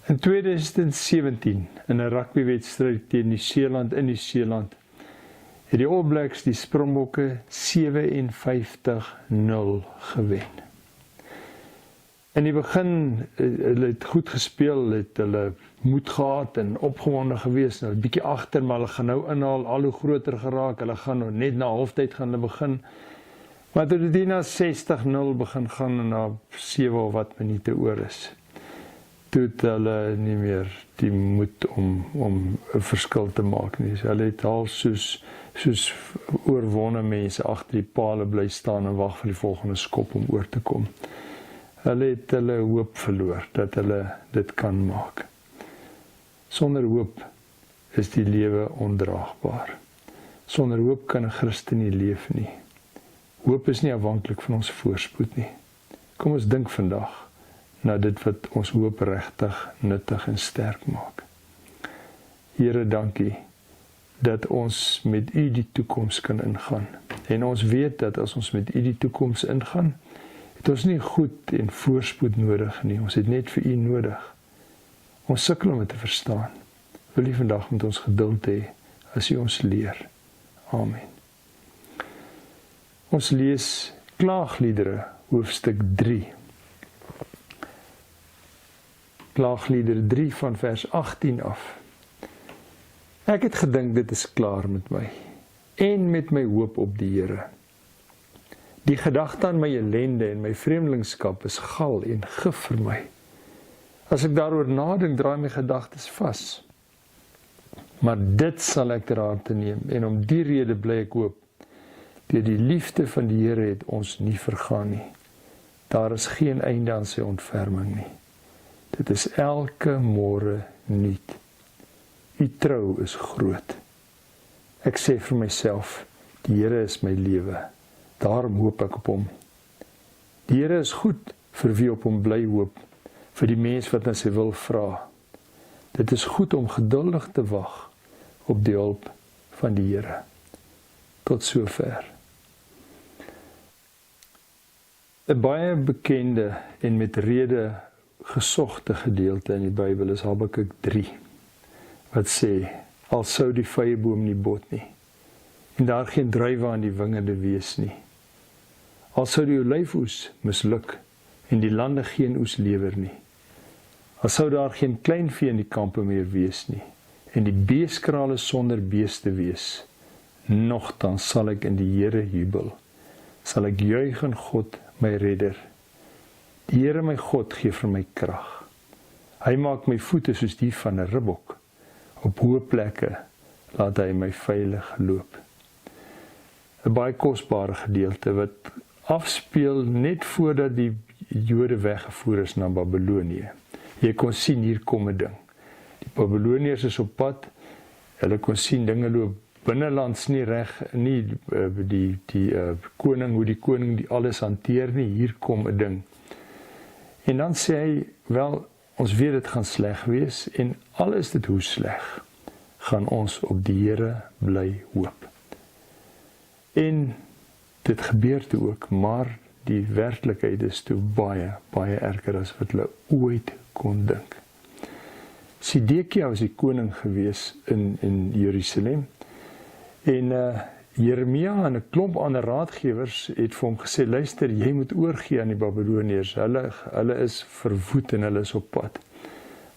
In 2017, in 'n rugbywedstryd teen Nieu-Seeland in Nieu-Seeland, het die All Blacks die Springbokke 57-0 gewen. In die begin, hulle het goed gespeel, het hulle moed gehad en opgewonde gewees, hulle bietjie agter, maar hulle gaan nou inhaal, al hoe groter geraak, hulle gaan nou net na halftyd gaan hulle begin. Maar toe dit na 60-0 begin gaan en na 7 of wat minute oor is, toe het hulle nie meer die moed om 'n verskil te maak nie. So hulle het al soos oorwonde mense agter die pale bly staan en wag vir die volgende skop om oor te kom. Hulle het hulle hoop verloor dat hulle dit kan maak. Sonder hoop is die lewe ondraagbaar. Sonder hoop kan 'n Christen nie leef nie. Hoop is nie afhanklik van ons voorspoed nie. Kom ons dink vandag na dit wat ons hoop regtig nuttig en sterk maak. Here, dankie dat ons met U die toekoms kan ingaan. En ons weet dat as ons met U die toekoms ingaan, het ons nie goed en voorspoed nodig nie. Ons het net vir U nodig. Ons sukkel om dit te verstaan. Wil U vandag met ons geduld hê as U ons leer. Amen. Ons lees Klaagliedere, hoofstuk 3. Klaagliedere 3 van vers 18 af. Ek het gedink dit is klaar met my, en met my hoop op die Here. Die gedagte aan my ellende en my vreemdelingskap is gal en gif vir my. As ek daaroor nadink, draai my gedagtes vas. Maar dit sal ek ter harte neem, en om die rede bly ek hoop. Deur die liefde van die Here het ons nie vergaan nie. Daar is geen einde aan sy ontferming nie. Dit is elke môre nuut. U trou is groot. Ek sê vir myself, die Here is my lewe. Daarom hoop ek op hom. Die Here is goed vir wie op hom bly hoop, vir die mens wat na sy wil vra. Dit is goed om geduldig te wag op die hulp van die Here. Tot sover. 'n baie bekende en met rede gesogte gedeelte in die Bybel is Habakuk 3, wat sê, al sou die vyeboom nie bot nie, en daar geen druiwe aan die wingerde wees nie, al sou die olyfoes misluk, en die lande geen oes lewer nie, al sou daar geen kleinvee in die kampe meer wees nie, en die beeskrale sonder beeste wees, nogtans sal ek in die Here jubel, sal ek juig in God my redder. Die Here my God gee vir my krag. Hy maak my voete soos die van 'n ribbok. Op hoë plekke laat hy my veilig loop. 'n Baie kosbare gedeelte wat afspeel net voordat die Jode weggevoer is na Babelonië. Jy kon sien, hier kom 'n ding. Die Babeloniërs is op pad. Hulle kon sien dinge loop binnelands nie reg, nie die koning, hoe die koning die alles hanteer nie, hier kom 'n ding. En dan sê hy, wel, ons weet dit gaan sleg wees, en al is dit hoe sleg, gaan ons op die Here bly hoop. En dit gebeur toe ook, maar die werklikheid is toe baie, baie erger as wat hulle ooit kon dink. Sidekia was die koning gewees in Jerusalem, en Jeremia en 'n klomp ander raadgewers het vir hom gesê, luister, jy moet oorgee aan die Babeloniërs, hulle is verwoed en hulle is op pad.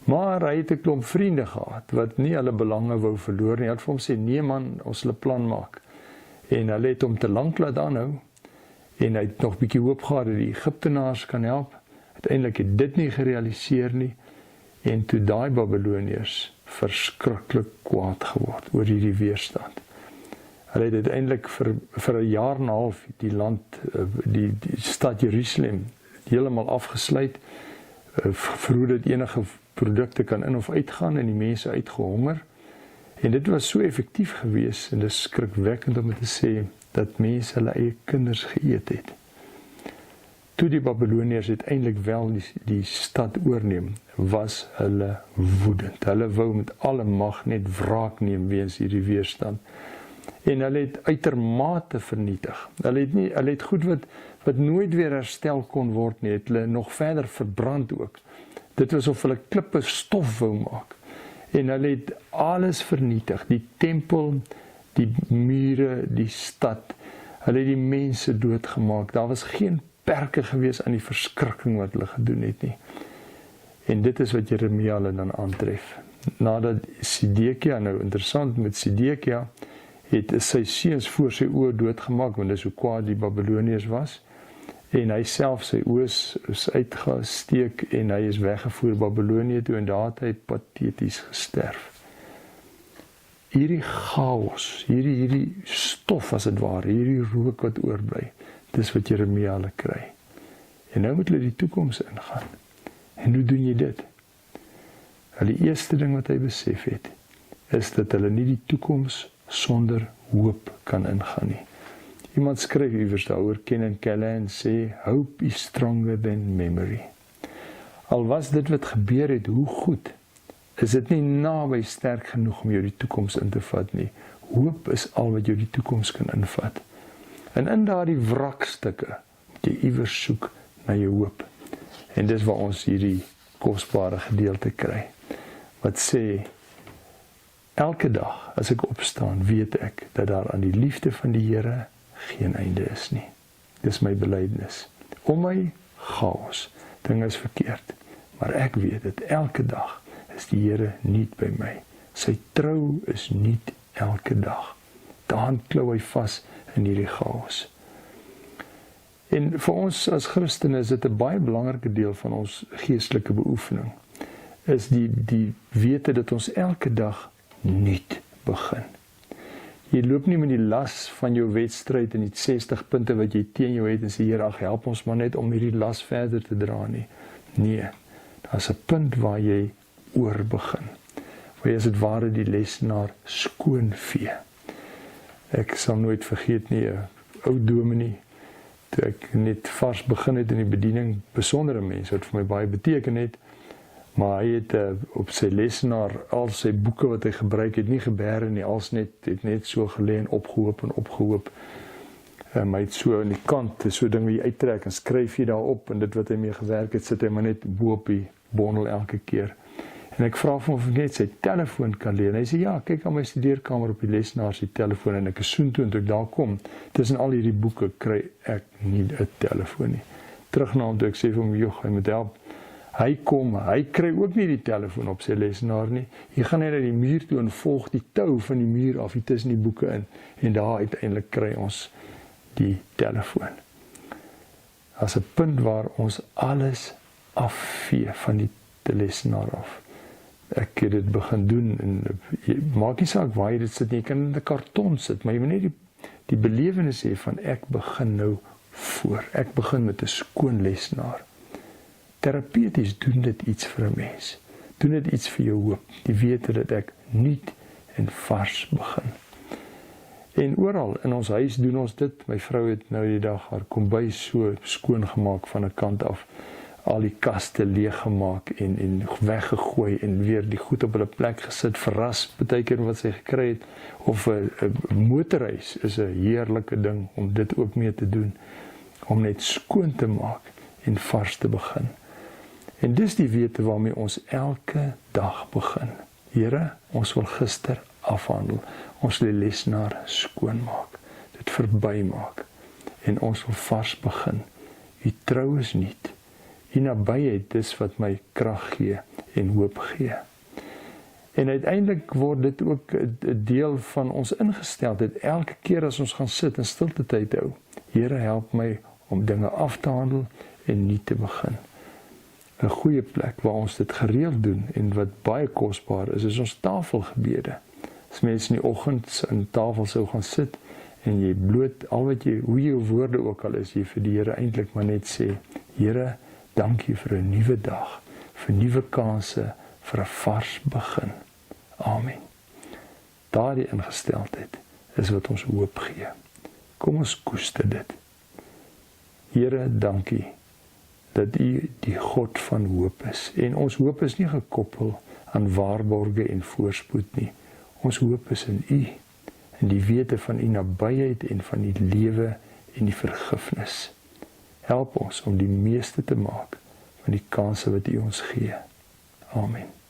Maar hy het 'n klomp vriende gehad, wat nie hulle belange wou verloor nie. Hy het vir hom sê, nee man, ons sal 'n plan maak. En hulle het hom te lank laat aanhou, en hy het nog bietjie hoop gehad dat die Egiptenaars kan help. Uiteindelik het dit nie gerealiseer nie, en toe daai Babeloniërs verskriklik kwaad geword oor hierdie weerstand. Hulle het uiteindelik vir 'n jaar en 'n half die land, die stad Jerusalem heeltemal afgesluit, vir hoe dit enige produkte kan in of uitgaan, en die mense uitgehonger. En dit was so effektief gewees, en dit is skrikwekkend om te sê, dat mense hulle eie kinders geëet het. Toe die Babeloniërs uiteindelik wel die stad oorneem, was hulle woedend. Hulle wou met alle mag net wraak neem weens hierdie weerstand. En hulle het uitermate vernietig. Hulle het goed wat nooit weer herstel kon word nie, het hulle nog verder verbrand ook. Dit was of hulle klippe stof wou maak. En hulle het alles vernietig, die tempel, die mure, die stad. Hulle het die mense doodgemaak. Daar was geen perke gewees aan die verskrikking wat hulle gedoen het nie. En dit is wat Jeremia hulle dan aantref. Nadat Sedekia, nou interessant met Sedekia, het sy seuns voor sy oë doodgemaak, want dis hoe kwaad die Babiloniërs was. En hy self, sy oë is uitgesteek en hy is weggevoer Babilonië toe en daar het hy pateties gesterf. Hierdie chaos, hierdie stof as het ware, hierdie rook wat oorbly, dis wat Jeremia hulle kry. En nou moet hulle die toekoms ingaan. En hoe doen jy dit? Die eerste ding wat hy besef het, is dat hulle nie die toekoms sonder hoop kan ingaan nie. Iemand skryf iewers daaroor, Ken Keller, en sê, hope is stronger than memory. Al was dit wat gebeur het, hoe goed, is dit nie naby sterk genoeg om jou die toekoms in te vat nie. Hoop is al wat jou die toekoms kan invat. En in daardie wrakstukke, moet jy iewers soek na jou hoop. En dis waar ons hierdie kosbare gedeelte kry. Wat sê, elke dag as ek opstaan, weet ek dat daar aan die liefde van die Here geen einde is nie. Dis my belydenis. Om my chaos, dinge is verkeerd. Maar ek weet dat elke dag is die Here niet by my. Sy trou is niet elke dag. Daaraan klou hy vas in hierdie chaos. En vir ons as Christene is dit 'n baie belangrike deel van ons geestelike beoefening. Is die wete dat ons elke dag nuut begin. Jy loop nie met die las van jou wedstryd en die 60 punte wat jy teen jou het en sê, Here, ag, help ons maar net om hierdie las verder te dra nie. Nee, daar's 'n punt waar jy oor begin. Waar jy as dit ware die lesenaar skoonvee. Ek sal nooit vergeet nie, 'n ou dominee, toe ek net vars begin het in die bediening, besondere mens wat vir my baie beteken het, maar hy het op sy lesenaar al sy boeke wat hy gebruik het nie geberre nie, het net so gelê en opgehoop. Hy het so aan die kant, so ding wat jy uittrek en skryf jy daarop en dit wat hy mee gewerk het, sit hy maar net bo op die bondel elke keer. En ek vra vir hom of ek net sy telefoon kan leer. En hy sê, ja, kyk aan my studeerkamer op die lesenaar sy telefoon en ek is soontoe en toe ek daar kom, tussen al hierdie boeke kry ek nie 'n telefoon nie. Terug na hom toe ek sê vir hom, joh, hy moet help. Hy kom, hy kry ook nie die telefoon op sy lesenaar nie. Hy gaan net na die muur toe en volg die tou van die muur af, hier tussen die boeke in. En daar uiteindelik kry ons die telefoon. As 'n punt waar ons alles afvee van die lesenaar af. Ek het dit begin doen en maak nie saak waar jy dit sit nie, jy kan in 'n karton sit, maar jy moet net die belewenis hê van ek begin nou voor. Ek begin met 'n skoon lesenaar. Terapeuties doen dit iets vir 'n mens. Doen dit iets vir jou hoop. Die wete dat ek nuut en vars begin. En oral in ons huis doen ons dit. My vrou het nou die dag haar kombuis so skoon gemaak van 'n kant af. Al die kaste leeggemaak en weggegooi en weer die goed op hulle plek gesit, verras partykeer wat sy gekry het, of 'n motorhuis is 'n heerlike ding om dit ook mee te doen, om net skoon te maak en vars te begin. En dis die wete waarmee ons elke dag begin. Here, ons wil gister afhandel, ons wil die lesenaar skoon maak, dit verby maak, en ons wil vars begin. U trou is niet. Die nabyheid dis wat my krag gee en hoop gee. En uiteindelik word dit ook 'n deel van ons ingesteldheid. Elke keer as ons gaan sit en stilte tyd hou, Here, help my om dinge af te handel en nie te begin. 'n Goeie plek waar ons dit gereeld doen en wat baie kosbaar is ons tafelgebede. As mense in die oggend aan tafel sou gaan sit en jy bloot al wat jy, hoe jou woorde ook al is, jy vir die Here eintlik maar net sê, Here, dankie vir 'n nuwe dag, vir nuwe kansse, vir 'n vars begin. Amen. Daardie ingesteldheid is wat ons hoop gee. Kom ons koester dit. Here, dankie dat U die God van hoop is. En ons hoop is nie gekoppel aan waarborge en voorspoed nie. Ons hoop is in U, in die wete van U nabyheid en van U lewe en die vergifnis. Help ons om die meeste te maak van die kanse wat U ons gee. Amen.